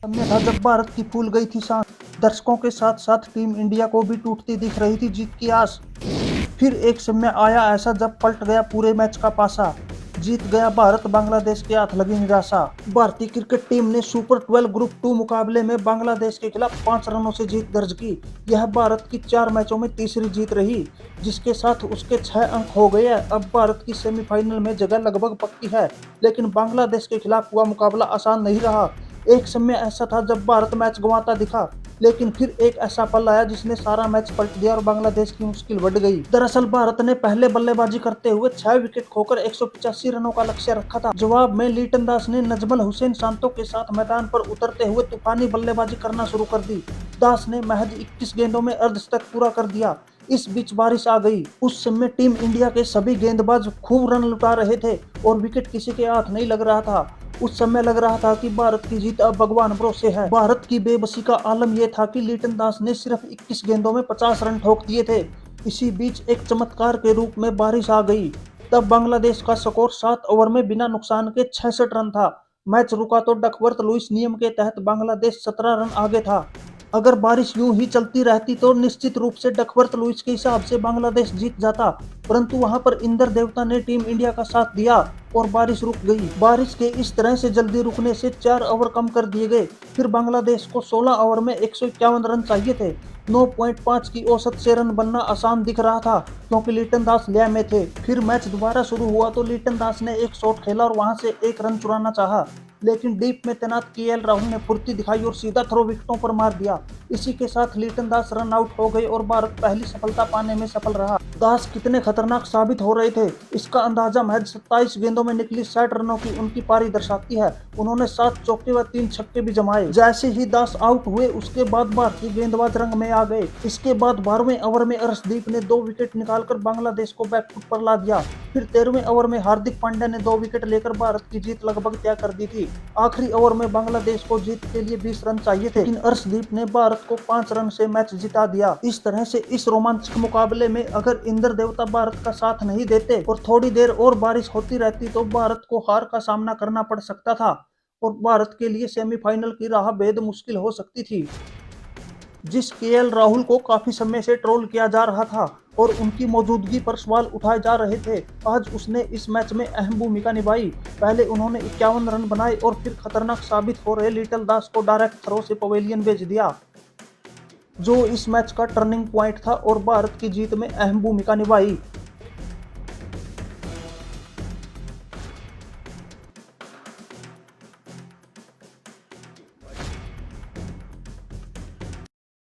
समय था जब भारत की फूल गई थी सांस। दर्शकों के साथ साथ टीम इंडिया को भी टूटती दिख रही थी जीत की आस। फिर एक समय आया ऐसा जब पलट गया पूरे मैच का पासा। जीत गया भारत, बांग्लादेश के हाथ लगी निराशा। भारतीय क्रिकेट टीम ने सुपर 12 ग्रुप 2 मुकाबले में बांग्लादेश के खिलाफ 5 रनों से जीत दर्ज की। यह भारत की 4 मैचों में तीसरी जीत रही, जिसके साथ उसके 6 अंक हो गए। अब भारत की सेमीफाइनल में जगह लगभग पक्की है, लेकिन बांग्लादेश के खिलाफ हुआ मुकाबला आसान नहीं रहा। एक समय ऐसा था जब भारत मैच गंवाता दिखा, लेकिन फिर एक ऐसा पल आया जिसने सारा मैच पलट दिया और बांग्लादेश की मुश्किल बढ़ गई। दरअसल भारत ने पहले बल्लेबाजी करते हुए 6 विकेट खोकर 185 रनों का लक्ष्य रखा था। जवाब में लिटन दास ने नजमल हुसैन शांतो के साथ मैदान पर उतरते हुए तूफानी बल्लेबाजी करना शुरू कर दी। दास ने महज 21 गेंदों में अर्धशतक पूरा कर दिया। इस बीच बारिश आ गई। उस समय टीम इंडिया के सभी गेंदबाज खूब रन लुटा रहे थे और विकेट किसी के हाथ नहीं लग रहा था। उस समय लग रहा था कि भारत की जीत अब भगवान भरोसे है। भारत की बेबसी का आलम यह था कि लिटन दास ने सिर्फ 21 गेंदों में 50 रन ठोक दिए थे। इसी बीच एक चमत्कार के रूप में बारिश आ गई। तब बांग्लादेश का स्कोर 7 ओवर में बिना नुकसान के 66 रन था। मैच रुका तो डकवर्थ लुईस नियम के तहत बांग्लादेश 17 रन आगे था। अगर बारिश यूं ही चलती रहती तो निश्चित रूप से डकवर्थ लुईस के हिसाब से बांग्लादेश जीत जाता, परंतु वहां पर इंद्र देवता ने टीम इंडिया का साथ दिया और बारिश रुक गई। बारिश के इस तरह से जल्दी रुकने से 4 ओवर कम कर दिए गए। फिर बांग्लादेश को 16 ओवर में 151 रन चाहिए थे। 9.5 की औसत से रन बनना आसान दिख रहा था, क्योंकि लिटन दास लय में थे। फिर मैच दोबारा शुरू हुआ तो लिटन दास ने एक शॉट खेला और वहां से एक रन चुराना चाहा, लेकिन डीप में तैनात केएल राहुल ने फुर्ती दिखाई और सीधा थ्रो विकेटों पर मार दिया। इसी के साथ लिटन दास रन आउट हो गए और भारत पहली सफलता पाने में सफल रहा। दास कितने खतरनाक साबित हो रहे थे, इसका अंदाजा महज 27 गेंदों में निकली 60 रनों की उनकी पारी दर्शाती है। उन्होंने 7 चौके व 3 छक्के भी जमाए। जैसे ही दास आउट हुए उसके बाद भारतीय गेंदबाज रंग में आ गए। इसके बाद 12वें ओवर में अर्शदीप ने 2 विकेट निकालकर बांग्लादेश को बैकफुट पर ला दिया। फिर 13वें ओवर में हार्दिक पांड्या ने 2 विकेट लेकर भारत की जीत लगभग तय कर दी थी। आखिरी ओवर में बांग्लादेश को जीत के लिए 20 रन चाहिए थे, लेकिन अर्शदीप ने भारत को 5 रन से मैच जिता दिया। इस तरह से इस रोमांचक मुकाबले में अगर इंद्र देवता भारत का साथ नहीं देते और थोड़ी देर और बारिश होती रहती तो भारत को हार का सामना करना पड़ सकता था और भारत के लिए सेमीफाइनल की राह बेहद मुश्किल हो सकती थी। जिस केएल राहुल को काफी समय से ट्रोल किया जा रहा था और उनकी मौजूदगी पर सवाल उठाए जा रहे थे, आज उसने इस मैच में अहम भूमिका निभाई। पहले उन्होंने 51 रन बनाए और फिर खतरनाक साबित हो रहे लिटल दास को डायरेक्ट थ्रो से पवेलियन भेज दिया, जो इस मैच का टर्निंग पॉइंट था और भारत की जीत में अहम भूमिका निभाई।